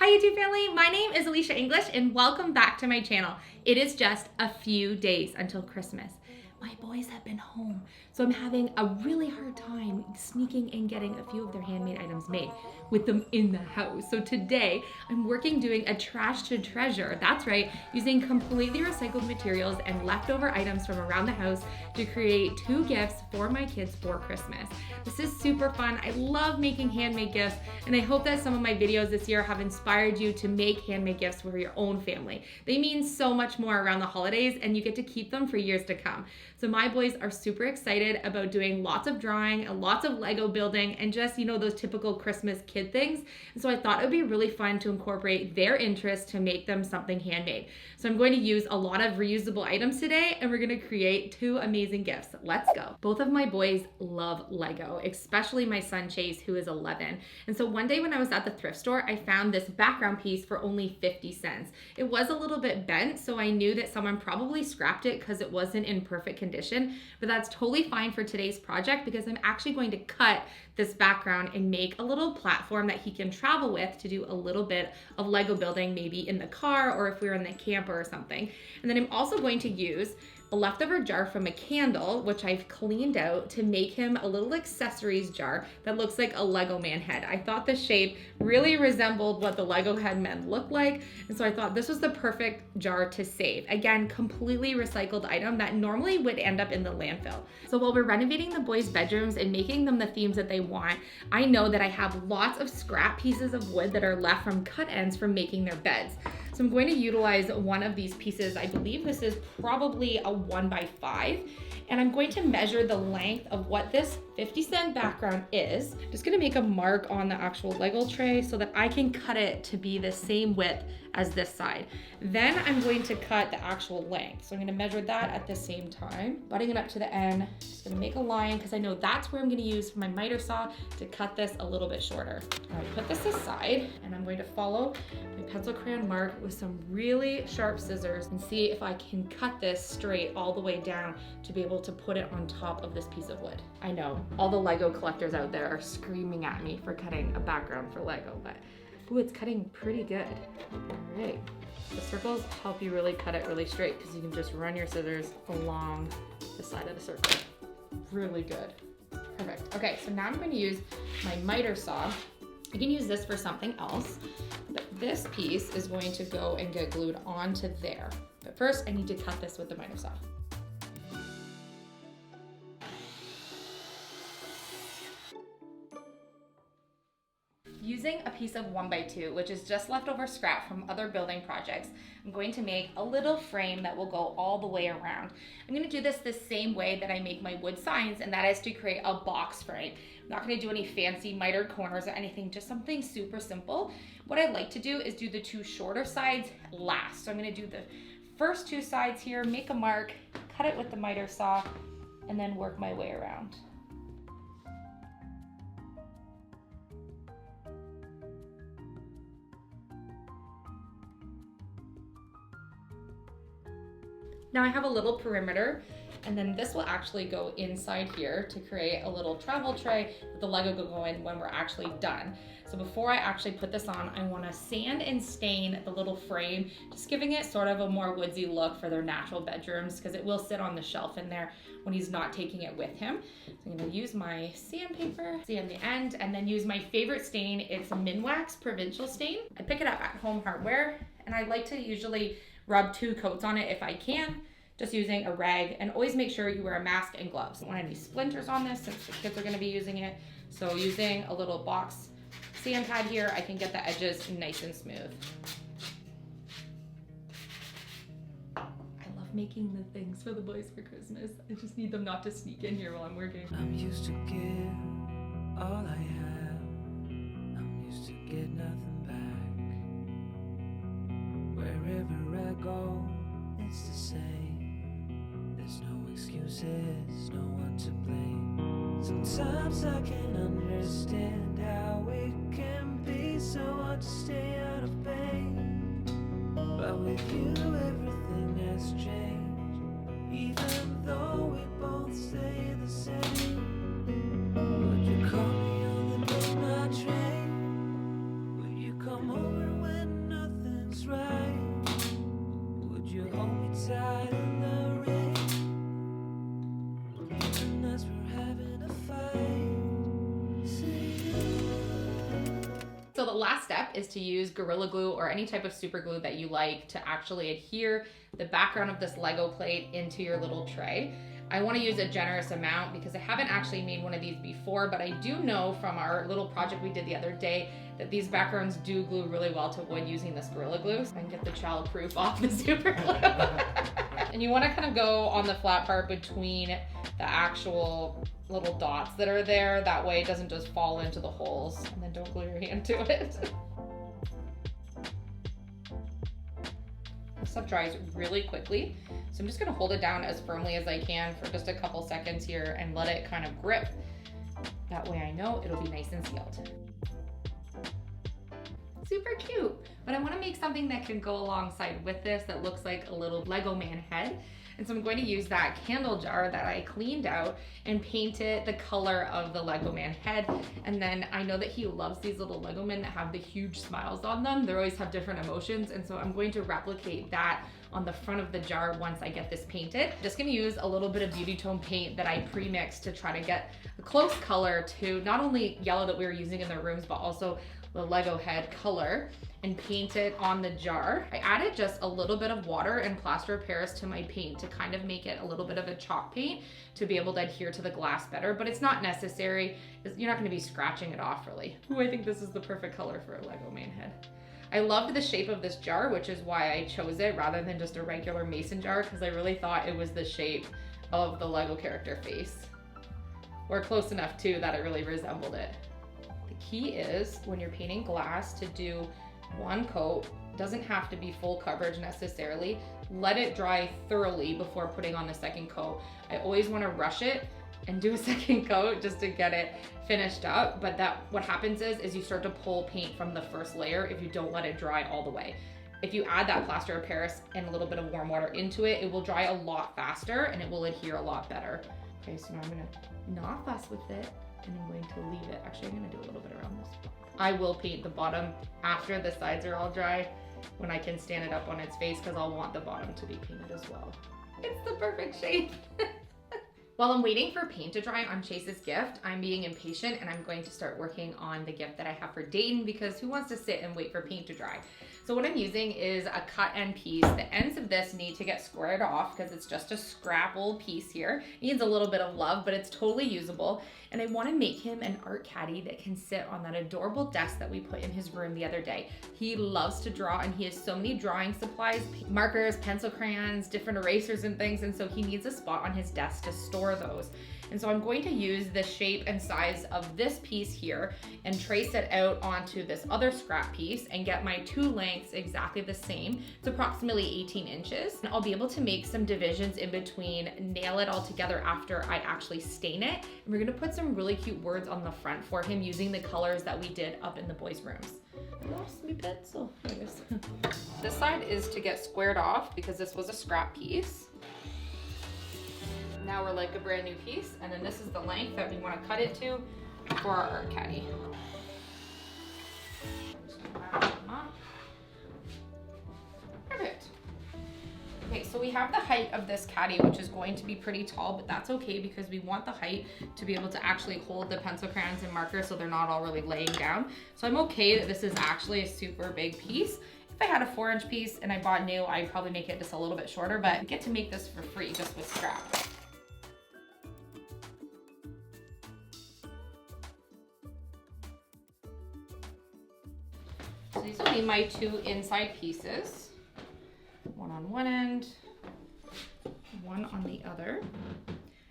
Hi YouTube family, my name is Elysia English and welcome back to my channel. It is just a few days until Christmas. My boys have been home, so I'm having a really hard time sneaking and getting a few of their handmade items made with them in the house. So today I'm doing a trash to treasure. That's right, using completely recycled materials and leftover items from around the house to create 2 gifts for my kids for Christmas. This is super fun. I love making handmade gifts, and I hope that some of my videos this year have inspired you to make handmade gifts for your own family. They mean so much more around the holidays, and you get to keep them for years to come. So my boys are super excited about doing lots of drawing and lots of Lego building and just, those typical Christmas kid things. And so I thought it would be really fun to incorporate their interests to make them something handmade. So I'm going to use a lot of reusable items today, and we're going to create 2 amazing gifts. Let's go. Both of my boys love Lego, especially my son Chase, who is 11. And so one day when I was at the thrift store, I found this background piece for only 50 cents. It was a little bit bent, so I knew that someone probably scrapped it because it wasn't in perfect condition, but that's totally fine for today's project because I'm actually going to cut this background and make a little platform that he can travel with to do a little bit of Lego building, maybe in the car or if we're in the camper or something. And then I'm also going to use a leftover jar from a candle, which I've cleaned out, to make him a little accessories jar that looks like a Lego man head. I thought the shape really resembled what the Lego head men look like, and so I thought this was the perfect jar to save. Again, completely recycled item that normally would end up in the landfill. So while we're renovating the boys' bedrooms and making them the themes that they want, I know that I have lots of scrap pieces of wood that are left from cut ends from making their beds. So I'm going to utilize one of these pieces. I believe this is probably a 1x5, and I'm going to measure the length of what this 50-cent background is. Just gonna make a mark on the actual Lego tray so that I can cut it to be the same width as this side. Then I'm going to cut the actual length. So I'm gonna measure that at the same time, butting it up to the end. Just gonna make a line because I know that's where I'm gonna use my miter saw to cut this a little bit shorter. All right, put this aside, and I'm going to follow my pencil crayon mark with some really sharp scissors and see if I can cut this straight all the way down to be able to put it on top of this piece of wood. I know all the Lego collectors out there are screaming at me for cutting a background for Lego, but ooh, it's cutting pretty good. All right. The circles help you really cut it really straight because you can just run your scissors along the side of the circle. Really good. Perfect. Okay, so now I'm going to use my miter saw. I can use this for something else, but this piece is going to go and get glued onto there. But first, I need to cut this with the miter saw. Using a piece of 1x2, which is just leftover scrap from other building projects, I'm going to make a little frame that will go all the way around. I'm going to do this the same way that I make my wood signs, and that is to create a box frame. I'm not going to do any fancy mitered corners or anything, just something super simple. What I like to do is do the 2 shorter sides last. So I'm going to do the first 2 sides here, make a mark, cut it with the miter saw, and then work my way around. Now I have a little perimeter, and then this will actually go inside here to create a little travel tray that the Lego will go in when we're actually done. So before I actually put this on, I want to sand and stain the little frame, just giving it sort of a more woodsy look for their natural bedrooms because it will sit on the shelf in there when he's not taking it with him. So I'm going to use my sandpaper, sand the end, and then use my favorite stain. It's a Minwax Provincial Stain. I pick it up at Home Hardware, and I like to usually rub 2 coats on it if I can, just using a rag, and always make sure you wear a mask and gloves. I don't want any splinters on this since the kids are gonna be using it. So using a little box sand pad here, I can get the edges nice and smooth. I love making the things for the boys for Christmas. I just need them not to sneak in here while I'm working. I'm used to give all I have. I'm used to get nothing back. Wherever I go, it's the same. There's no excuses, no one to blame. Sometimes I can't understand how it can be so hard to stay out of pain. But with you everything has changed, even though we both stay the same. Would you call me on the midnight train? Would you come over when tied in the ring. And as we're having a fight, say So the last step is to use Gorilla Glue or any type of super glue that you like to actually adhere the background of this Lego plate into your little tray. I want to use a generous amount because I haven't actually made one of these before, but I do know from our little project we did the other day that these backgrounds do glue really well to wood using this Gorilla Glue. So I can get the child proof off the super glue. And you want to kind of go on the flat part between the actual little dots that are there. That way it doesn't just fall into the holes, and then don't glue your hand to it. This stuff dries really quickly. So I'm just gonna hold it down as firmly as I can for just a couple seconds here and let it kind of grip. That way I know it'll be nice and sealed. Super cute. But I wanna make something that can go alongside with this that looks like a little Lego man head. And so I'm going to use that candle jar that I cleaned out and paint it the color of the Lego man head. And then I know that he loves these little Lego men that have the huge smiles on them. They always have different emotions. And so I'm going to replicate that on the front of the jar once I get this painted. Just gonna use a little bit of beauty tone paint that I pre-mixed to try to get a close color to not only yellow that we were using in the rooms, but also the Lego head color, and paint it on the jar. I added just a little bit of water and plaster of Paris to my paint to kind of make it a little bit of a chalk paint to be able to adhere to the glass better, but it's not necessary. You're not gonna be scratching it off really. Ooh, I think this is the perfect color for a Lego man head. I loved the shape of this jar, which is why I chose it rather than just a regular mason jar, because I really thought it was the shape of the Lego character face. Or close enough too that it really resembled it. The key is when you're painting glass to do one coat. Doesn't have to be full coverage necessarily. Let it dry thoroughly before putting on the second coat. I always want to rush it and do a second coat just to get it finished up, but what happens is you start to pull paint from the first layer if you don't let it dry all the way. If you add that plaster of Paris and a little bit of warm water into it, it will dry a lot faster and it will adhere a lot better. Okay, so now I'm gonna not fuss with it and I'm going to leave it. Actually, I'm gonna do a little bit around this. I will paint the bottom after the sides are all dry when I can stand it up on its face, because I'll want the bottom to be painted as well. It's the perfect shape. While I'm waiting for paint to dry on Chase's gift, I'm being impatient and I'm going to start working on the gift that I have for Dayton, because who wants to sit and wait for paint to dry? So what I'm using is a cut end piece. The ends of this need to get squared off because it's just a scrap old piece here. It needs a little bit of love, but it's totally usable. And I want to make him an art caddy that can sit on that adorable desk that we put in his room the other day. He loves to draw and he has so many drawing supplies, markers, pencil crayons, different erasers and things. And so he needs a spot on his desk to store those. And so I'm going to use the shape and size of this piece here and trace it out onto this other scrap piece and get my two lengths exactly the same. It's approximately 18 inches. And I'll be able to make some divisions in between, nail it all together after I actually stain it. And we're gonna put some really cute words on the front for him using the colors that we did up in the boys' rooms. I lost my pencil. This side is to get squared off because this was a scrap piece. Now we're like a brand new piece, and then this is the length that we want to cut it to for our art caddy. Perfect. Okay, so we have the height of this caddy, which is going to be pretty tall, but that's okay because we want the height to be able to actually hold the pencil crayons and markers so they're not all really laying down. So I'm okay that this is actually a super big piece. If I had a 4-inch piece and I bought new, I'd probably make it just a little bit shorter, but I get to make this for free just with scrap. So these will be my two inside pieces. One on one end, one on the other.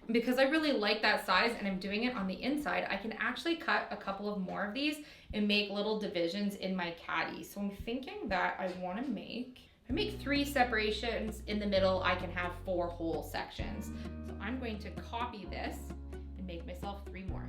And because I really like that size and I'm doing it on the inside, I can actually cut a couple of more of these and make little divisions in my caddy. So I'm thinking that I want to make, if I make 3 separations in the middle, I can have 4 whole sections. So I'm going to copy this and make myself 3 more.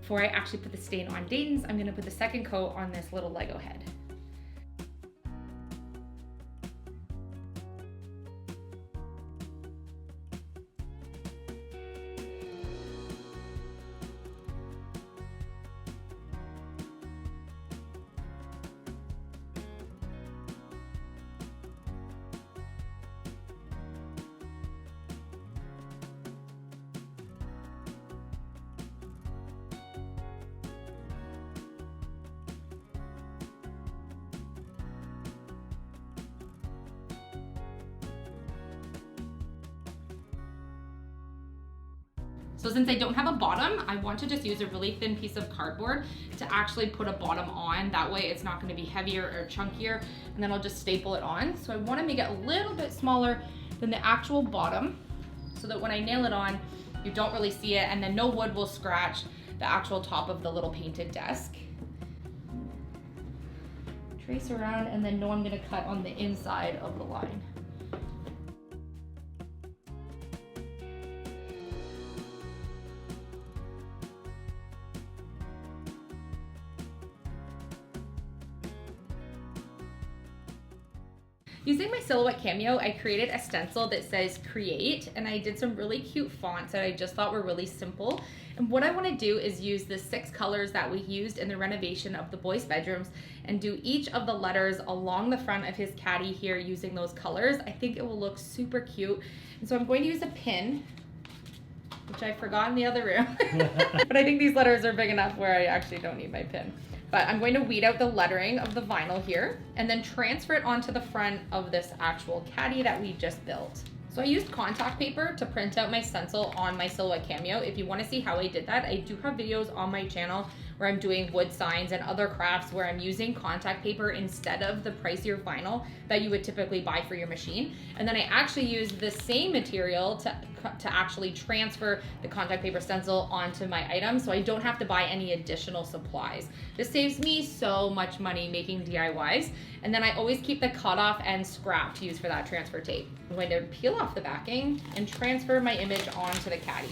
before I actually put the stain on Dayton's, I'm gonna put the second coat on this little Lego head. So since I don't have a bottom, I want to just use a really thin piece of cardboard to actually put a bottom on. That way it's not going to be heavier or chunkier, and then I'll just staple it on. So I want to make it a little bit smaller than the actual bottom so that when I nail it on, you don't really see it, and then no wood will scratch the actual top of the little painted desk. Trace around, and then know I'm going to cut on the inside of the line. Using my Silhouette Cameo, I created a stencil that says create, and I did some really cute fonts that I just thought were really simple. And what I want to do is use the 6 colors that we used in the renovation of the boys' bedrooms and do each of the letters along the front of his caddy here using those colors. I think it will look super cute. And so I'm going to use a pin, which I forgot in the other room. But I think these letters are big enough where I actually don't need my pin. But I'm going to weed out the lettering of the vinyl here and then transfer it onto the front of this actual caddy that we just built. So I used contact paper to print out my stencil on my Silhouette Cameo. If you want to see how I did that, I do have videos on my channel where I'm doing wood signs and other crafts where I'm using contact paper instead of the pricier vinyl that you would typically buy for your machine. And then I actually use the same material to actually transfer the contact paper stencil onto my item, so I don't have to buy any additional supplies. This saves me so much money making DIYs. And then I always keep the cutoff and scrap to use for that transfer tape. I'm going to peel off the backing and transfer my image onto the caddy.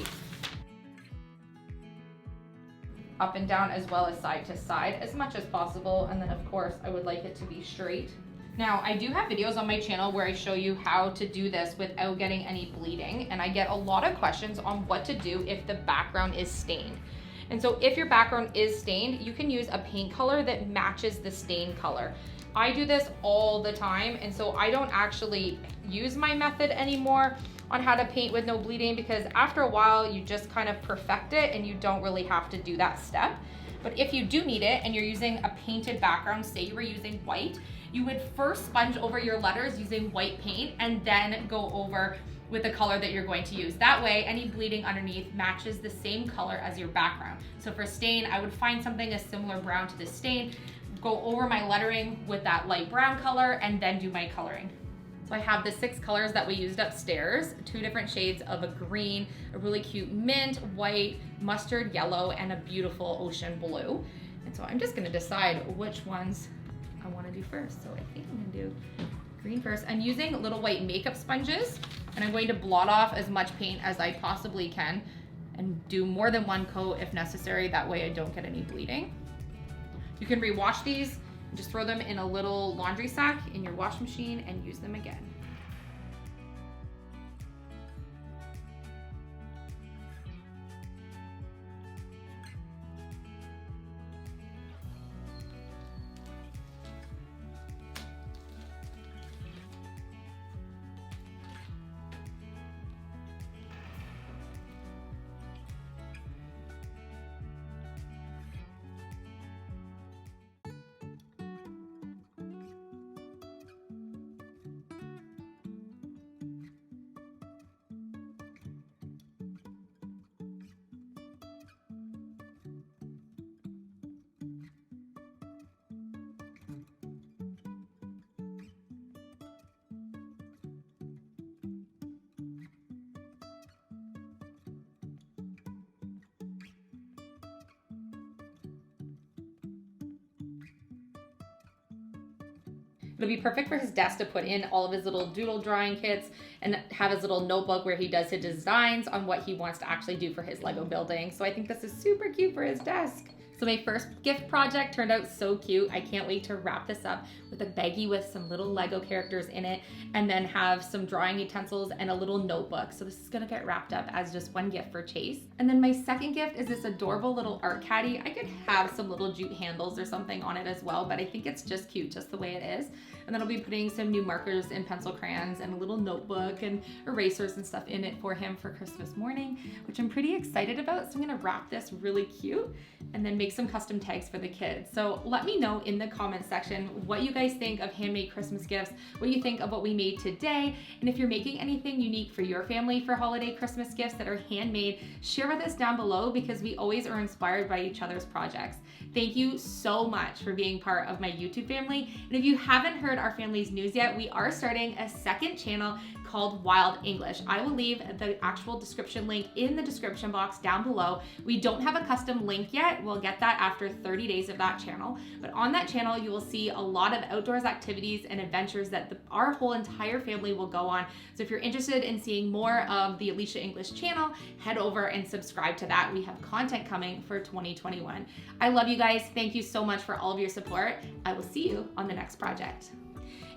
Up and down as well as side to side as much as possible, and then of course I would like it to be straight. Now I do have videos on my channel where I show you how to do this without getting any bleeding, and I get a lot of questions on what to do if the background is stained. And so if your background is stained, you can use a paint color that matches the stain color. I do this all the time, and so I don't actually use my method anymore on how to paint with no bleeding, because after a while you just kind of perfect it and you don't really have to do that step. But if you do need it and you're using a painted background, say you were using white, you would first sponge over your letters using white paint and then go over with the color that you're going to use. That way, any bleeding underneath matches the same color as your background. So for stain, I would find something a similar brown to the stain, go over my lettering with that light brown color, and then do my coloring. So I have the 6 colors that we used upstairs, 2 different shades of a green, a really cute mint, white, mustard yellow, and a beautiful ocean blue. And so I'm just gonna decide which ones I wanna do first. So I think I'm gonna do green first. I'm using little white makeup sponges, and I'm going to blot off as much paint as I possibly can and do more than 1 coat if necessary. That way I don't get any bleeding. You can rewash these. Just throw them in a little laundry sack in your wash machine and use them again. It'll be perfect for his desk to put in all of his little doodle drawing kits and have his little notebook where he does his designs on what he wants to actually do for his Lego building. So I think this is super cute for his desk. So my first gift project turned out so cute. I can't wait to wrap this up with a baggie with some little Lego characters in it, and then have some drawing utensils and a little notebook. So this is gonna get wrapped up as just one gift for Chase. And then my second gift is this adorable little art caddy. I could have some little jute handles or something on it as well, but I think it's just cute just the way it is. And then I'll be putting some new markers and pencil crayons and a little notebook and erasers and stuff in it for him for Christmas morning, which I'm pretty excited about. So I'm gonna wrap this really cute and then make some custom tags for the kids. So let me know in the comment section what you guys think of handmade Christmas gifts, what you think of what we made today, and if you're making anything unique for your family for holiday Christmas gifts that are handmade, share with us down below because we always are inspired by each other's projects. Thank you so much for being part of my YouTube family. And if you haven't heard our family's news yet, we are starting a second channel called Wild English. I will leave the actual description link in the description box down below. We don't have a custom link yet. We'll get that after 30 days of that channel. But on that channel, you will see a lot of outdoors activities and adventures that our whole entire family will go on. So if you're interested in seeing more of the Elysia English channel, head over and subscribe to that. We have content coming for 2021. I love you guys. Thank you so much for all of your support. I will see you on the next project.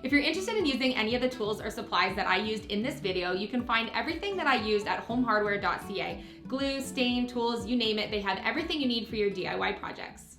If you're interested in using any of the tools or supplies that I used in this video, you can find everything that I used at homehardware.ca. Glue, stain, tools, you name it, they have everything you need for your DIY projects.